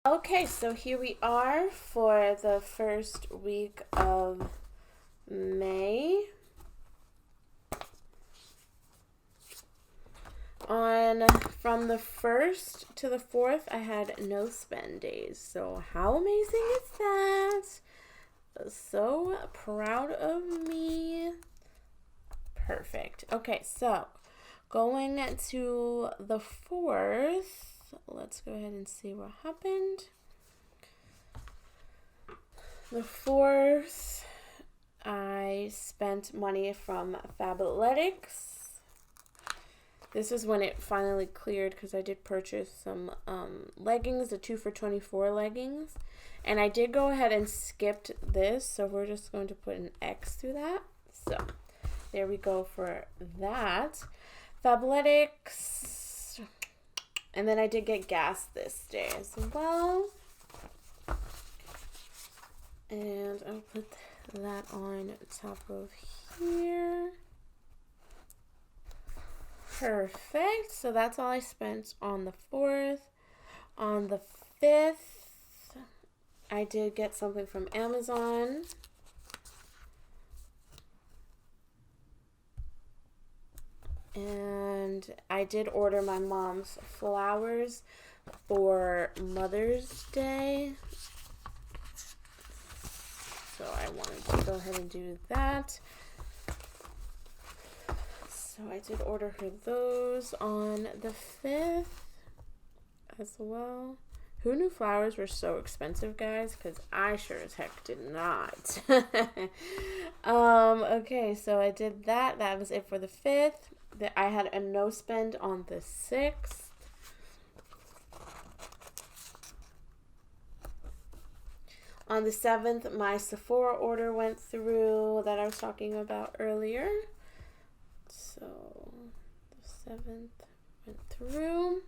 Okay, so here we are for the first week of May. From the 1st to the 4th, I had no spend days. So how amazing is that? So proud of me. Perfect. Okay, so going to the 4th, let's go ahead and see what happened. The 4th, I spent money from Fabletics. This is when it finally cleared because I did purchase some leggings, the 2 for $24 leggings. And I did go ahead and skipped this, so we're just going to put an X through that. So there we go for that. Fabletics. And then I did get gas this day as well. And I'll put that on top of here. Perfect. So that's all I spent on the 4th. On the 5th, I did get something from Amazon. And I did order my mom's flowers for Mother's Day. So I wanted to go ahead and do that. So I did order her those on the 5th as well. Who knew flowers were so expensive, guys? Because I sure as heck did not. Okay, so I did that. That was it for the 5th. I had a no spend on the 6th. On the 7th, my Sephora order went through that I was talking about earlier. So the 7th went through.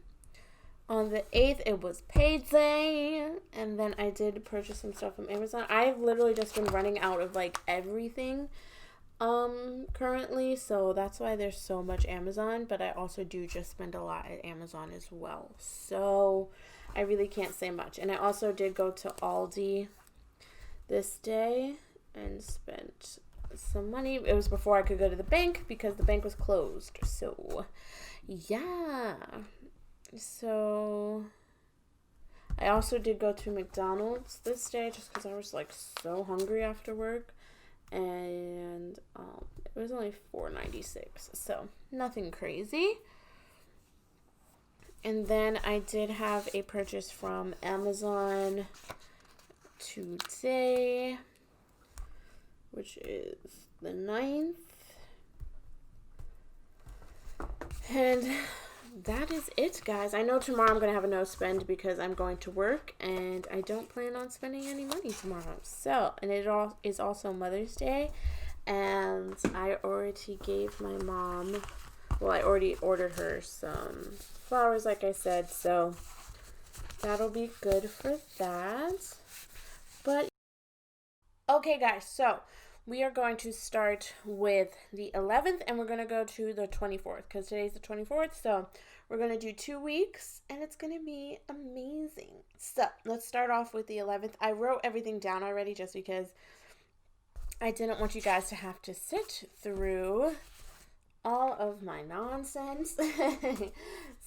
On the 8th, it was payday. And then I did purchase some stuff from Amazon. I've literally just been running out of like everything currently. So that's why there's so much Amazon. But I also do just spend a lot at Amazon as well. So I really can't say much. And I also did go to Aldi this day and spent some money. It was before I could go to the bank because the bank was closed. So yeah. So I also did go to McDonald's this day just because I was like so hungry after work, and it was only $4.96, so nothing crazy. And then I did have a purchase from Amazon today, which is the 9th. And that is it, guys. I know tomorrow I'm going to have a no spend because I'm going to work and I don't plan on spending any money tomorrow. So, and it all is also Mother's Day, and I already gave my mom, well, I already ordered her some flowers, like I said, so that'll be good for that. But okay, guys, so we are going to start with the 11th and we're going to go to the 24th because today's the 24th. So we're going to do 2 weeks and it's going to be amazing. So let's start off with the 11th. I wrote everything down already just because I didn't want you guys to have to sit through all of my nonsense.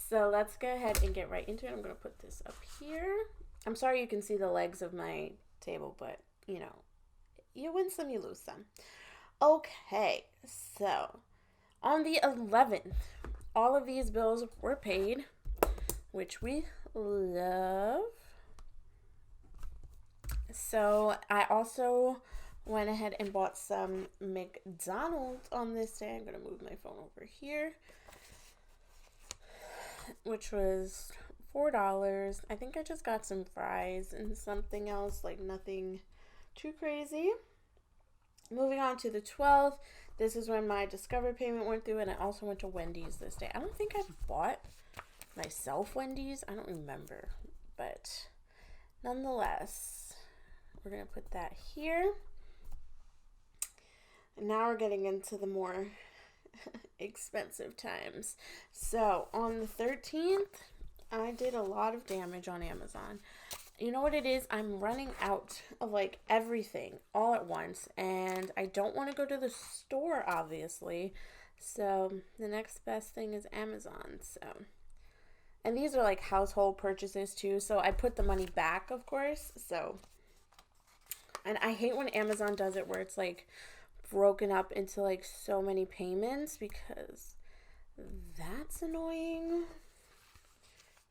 So let's go ahead and get right into it. I'm going to put this up here. I'm sorry you can see the legs of my table, but you know, you win some, you lose some. Okay, so on the 11th, all of these bills were paid, which we love. So I also went ahead and bought some McDonald's on this day. I'm going to move my phone over here, which was $4. I think I just got some fries and something else, like nothing too crazy. Moving on to the 12th, this is when my Discover payment went through, and I also went to Wendy's this day. I don't think I bought myself Wendy's. I don't remember, but nonetheless, we're going to put that here. And now we're getting into the more expensive times. So on the 13th, I did a lot of damage on Amazon. you know what it is? I'm running out of like everything all at once, and I don't want to go to the store, obviously. So the next best thing is Amazon. So, and these are like household purchases too. So I put the money back, of course. So, and I hate when Amazon does it where it's like broken up into like so many payments, because that's annoying.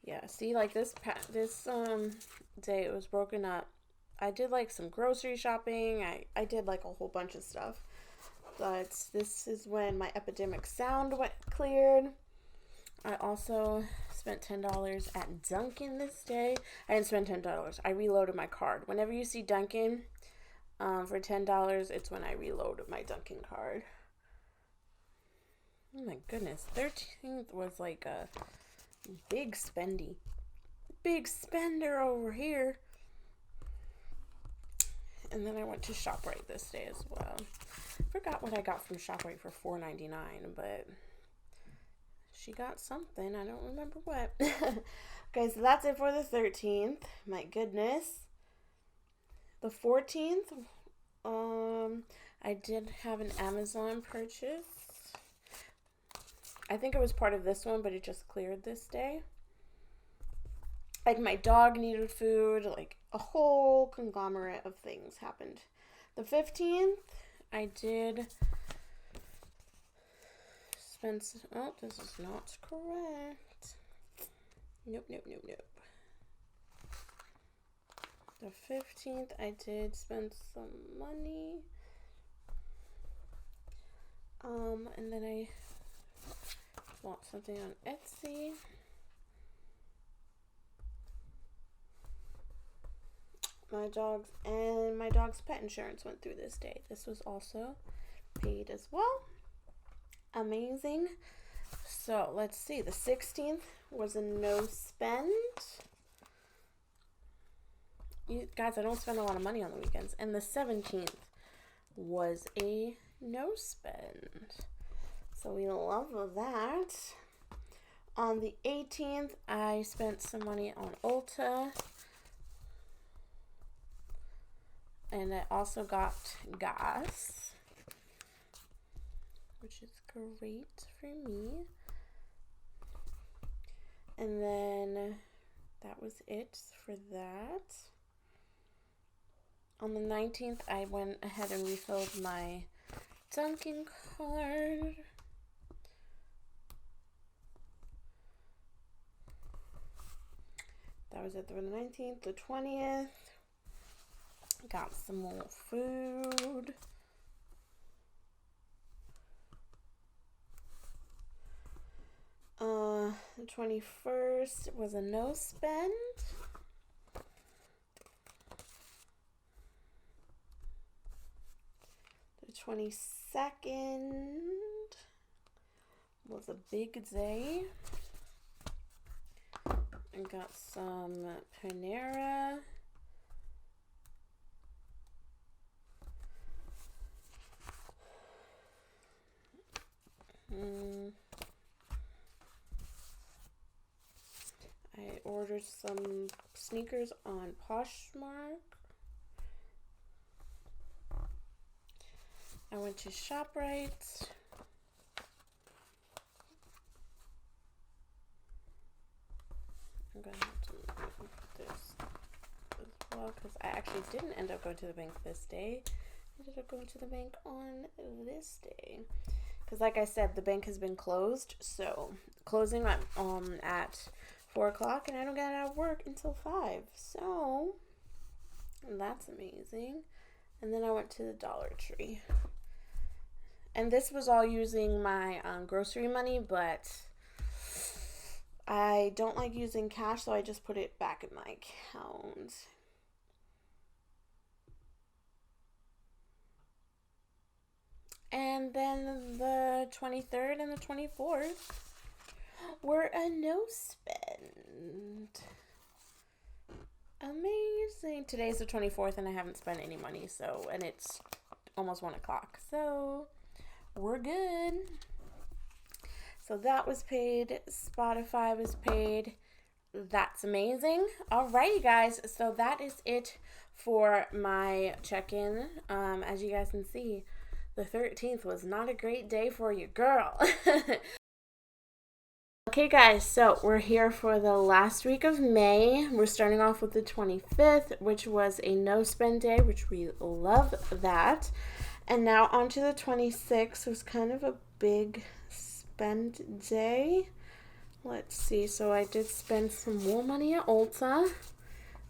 Yeah, see, like this day it was broken up. I did like some grocery shopping. I did like a whole bunch of stuff. But this is when my epidemic sound went cleared. I also spent $10 at Dunkin' this day. I didn't spend $10. I reloaded my card. Whenever you see Dunkin' for $10, it's when I reloaded my Dunkin' card. Oh my goodness, 13th was like a big spender over here. And then I went to ShopRite this day as well. Forgot what I got from ShopRite for $4.99, but she got something. I don't remember what. Okay, so that's it for the 13th. My goodness. The 14th, I did have an Amazon purchase. I think it was part of this one, but it just cleared this day. Like my dog needed food, like a whole conglomerate of things happened. The 15th, I did spend, oh, this is not correct. Nope. The 15th, I did spend some money. And then I bought something on Etsy. My dog's pet insurance went through this day. This was also paid as well. Amazing. So let's see. The 16th was a no spend. You guys, I don't spend a lot of money on the weekends. And the 17th was a no spend. So we love that. On the 18th, I spent some money on Ulta. And I also got gas, which is great for me. And then that was it for that. On the 19th, I went ahead and refilled my Dunkin' card. That was it for the 19th. The 20th, got some more food. The 21st was a no spend. The 22nd was a big day. I got some Panera. I ordered some sneakers on Poshmark. I went to ShopRite. I'm going to have to put this as well because I actually didn't end up going to the bank this day. I ended up going to the bank on this day. Because like I said, the bank has been closed. So closing at 4 o'clock, and I don't get out of work until 5. So that's amazing. And then I went to the Dollar Tree. And this was all using my grocery money, but I don't like using cash, so I just put it back in my account. And then the 23rd and the 24th were a no spend. Amazing. Today's the 24th and I haven't spent any money, so, and it's almost 1 o'clock, so we're good. So that was paid. Spotify was paid. That's amazing. Alrighty, guys. So that is it for my check-in. As you guys can see, the 13th was not a great day for you, girl. Okay, guys, so we're here for the last week of May. We're starting off with the 25th, which was a no-spend day, which we love that. And now on to the 26th, was kind of a big spend day. Let's see, so I did spend some more money at Ulta,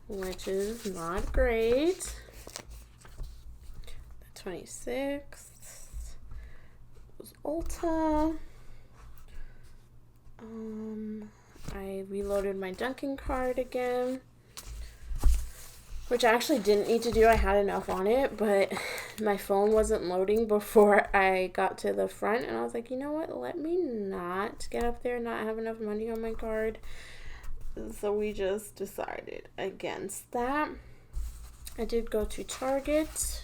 which is not great. The 26th was Ulta. I reloaded my Dunkin' card again, which I actually didn't need to do. I had enough on it, but my phone wasn't loading before I got to the front, and I was like, you know what, let me not get up there and not have enough money on my card. So we just decided against that. I did go to Target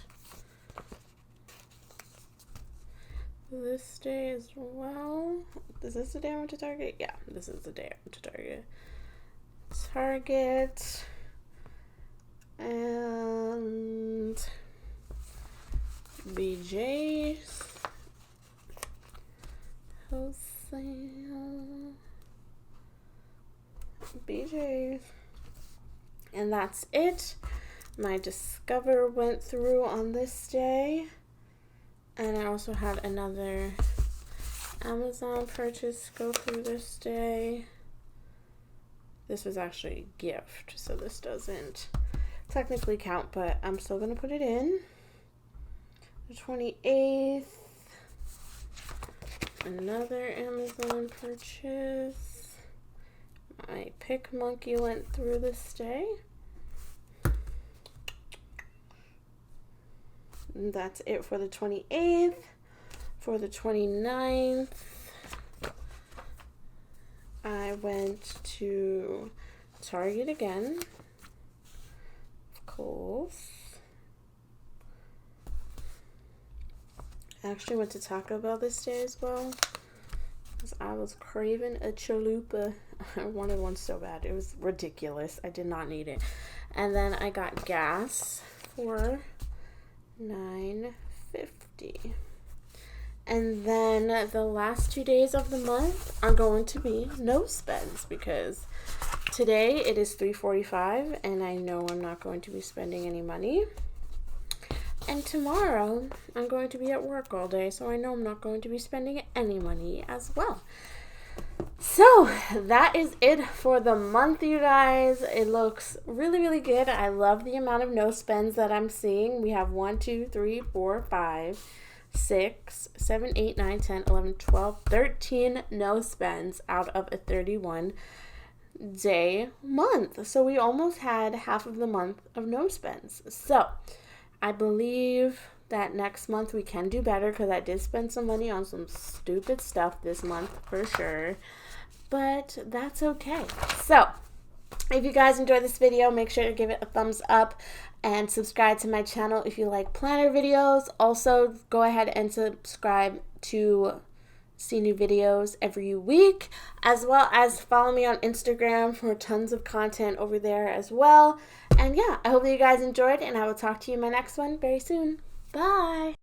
this day as well. Is this the day I went to Target? Yeah, this is the day I went to Target. Target. And BJ's. Wholesale. BJ's. And that's it. My Discover went through on this day. And I also had another Amazon purchase go through this day. This was actually a gift, so this doesn't technically count, but I'm still going to put it in. The 28th, another Amazon purchase. My Pick Monkey went through this day. And that's it for the 28th. For the 29th, I went to Target again. Of course. I actually went to Taco Bell this day as well, because I was craving a chalupa. I wanted one so bad. It was ridiculous. I did not need it. And then I got gas for $9.50. And then the last 2 days of the month are going to be no spends, because today it is 3:45 and I know I'm not going to be spending any money. And tomorrow I'm going to be at work all day, so I know I'm not going to be spending any money as well. So that is it for the month, you guys. It looks really, really good. I love the amount of no spends that I'm seeing. We have 1, 2, 3, 4, 5, 6, 7, 8, 9, 10, 11, 12, 13 no spends out of a 31 day month. So we almost had half of the month of no spends. So I believe that next month we can do better, because I did spend some money on some stupid stuff this month for sure. But that's okay. So if you guys enjoyed this video, make sure to give it a thumbs up and subscribe to my channel if you like planner videos. Also, go ahead and subscribe to see new videos every week, as well as follow me on Instagram for tons of content over there as well. And yeah, I hope that you guys enjoyed, and I will talk to you in my next one very soon. Bye!